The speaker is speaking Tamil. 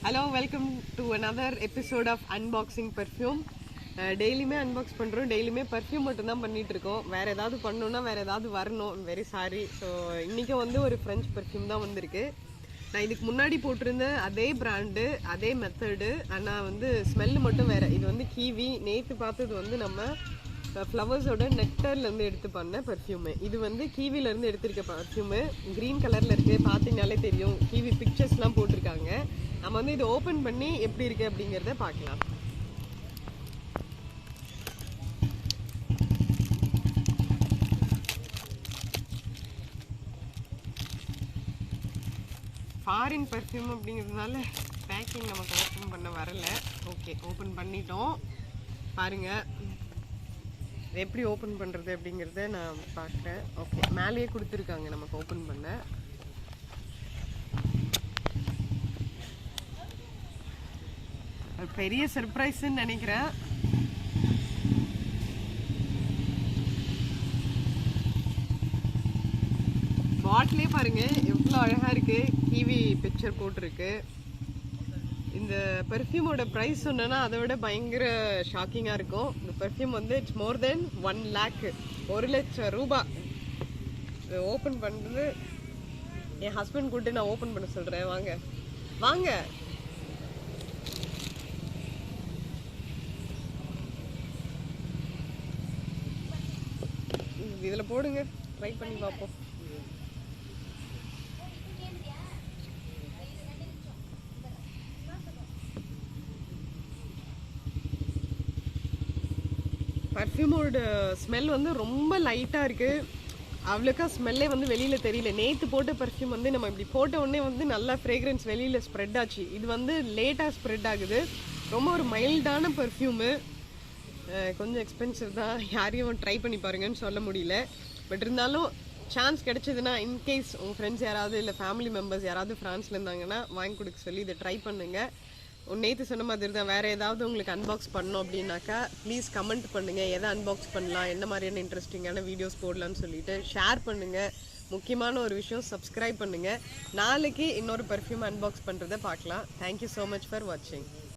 Hello, welcome to another episode of Unboxing Perfume. டெய்லியுமே அன்பாக்ஸ் பண்ணுறோம், டெய்லியுமே பர்ஃப்யூம் மட்டும்தான் பண்ணிகிட்டு இருக்கோம். வேறு ஏதாவது பண்ணணுன்னா வேறு ஏதாவது வரணும். Very sorry. ஸோ இன்றைக்கி வந்து ஒரு ஃப்ரெஞ்ச் பர்ஃப்யூம் தான் வந்திருக்கு. நான் இதுக்கு முன்னாடி போட்டிருந்த அதே பிராண்டு, அதே மெத்தடு, ஆனால் வந்து ஸ்மெல்லு மட்டும் வேறு. இது வந்து கீவி. நேற்று பார்த்தது வந்து நம்ம ஃப்ளவர்ஸோட நெக்டர்லேருந்து எடுத்து பண்ண பர்ஃப்யூமு. இது வந்து கீவிலேருந்து எடுத்திருக்க பர்ஃப்யூமு. க்ரீன் கலரில் இருக்குது, பார்த்தீங்கனாலே தெரியும். கீவி பிக்சர்ஸ்லாம் போட்டிருக்காங்க. நம்ம வந்து இது ஓப்பன் பண்ணி எப்படி இருக்குது அப்படிங்கிறத பார்க்கலாம். ஃபாரின் பர்ஃப்யூம் அப்படிங்கிறதுனால பேக்கிங் நமக்கு ஓப்பன் பண்ண வரல. ஓகே, ஓப்பன் பண்ணிட்டோம். பாருங்கள் எப்படி ஓப்பன் பண்ணுறது அப்படிங்கிறத நான் பார்க்குறேன். ஓகே, மேலேயே கொடுத்துருக்காங்க நமக்கு ஓப்பன் பண்ண. பெரிய சர்ப்ரைஸ்ன்னு நினைக்கிறேன். பாட்டிலே பாருங்க எவ்வளோ அழகாக இருக்குது. கிவி பிக்சர் போட்டிருக்கு. இந்த பெர்ஃப்யூமோட ப்ரைஸ் சொன்னேன்னா அதை விட பயங்கர ஷாக்கிங்காக இருக்கும். இந்த பெர்ஃப்யூம் வந்து இட்ஸ் மோர் தென் 1 lakh, 1 லட்சம் ரூபாய். இது ஓப்பன் பண்ணுறது என் ஹஸ்பண்ட் கூப்பிட்டு நான் ஓப்பன் பண்ண சொல்கிறேன். வாங்க வாங்க. இதில் போடுங்க, ட்ரை பண்ணி பார்ப்போம். பர்ஃப்யூமோட ஸ்மெல் வந்து ரொம்ப லைட்டாக இருக்குது. அவ்வளோக்கா ஸ்மெல்லே வந்து வெளியில் தெரியல. நேற்று போட்ட பர்ஃப்யூம் வந்து நம்ம இப்படி போட்ட உடனே வந்து நல்லா ஃப்ரேக்ரன்ஸ் வெளியில் ஸ்ப்ரெட் ஆச்சு. இது வந்து லேட்டாக ஸ்ப்ரெட் ஆகுது. ரொம்ப ஒரு மைல்டான பர்ஃப்யூமு. கொஞ்சம் எக்ஸ்பென்சிவ் தான். யாரையும் ட்ரை பண்ணி பாருங்கன்னு சொல்ல முடியல. பட் இருந்தாலும் சான்ஸ் கிடைச்சதுன்னா, இன்கேஸ் உங்கள் ஃப்ரெண்ட்ஸ் யாராவது இல்லை ஃபேமிலி மெம்பர்ஸ் யாராவது ஃப்ரான்ஸில் இருந்தாங்கன்னா வாங்கி கொடுக்க சொல்லி இதை ட்ரை பண்ணுங்கள். நேற்று சொன்ன மாதிரி தான். வேறு ஏதாவது உங்களுக்கு அன்பாக்ஸ் பண்ணோம் அப்படின்னாக்கா ப்ளீஸ் கமெண்ட் பண்ணுங்கள். எதை அன்பாக்ஸ் பண்ணலாம், என்ன மாதிரியான இன்ட்ரெஸ்டிங்கான வீடியோஸ் போடலான்னு சொல்லிட்டு ஷேர் பண்ணுங்கள். முக்கியமான ஒரு விஷயம், சப்ஸ்கிரைப் பண்ணுங்கள். நாளைக்கு இன்னொரு பர்ஃப்யூம் அன்பாக்ஸ் பண்ணுறதை பார்க்கலாம். தேங்க்யூ ஸோ மச் ஃபார் வாட்சிங்.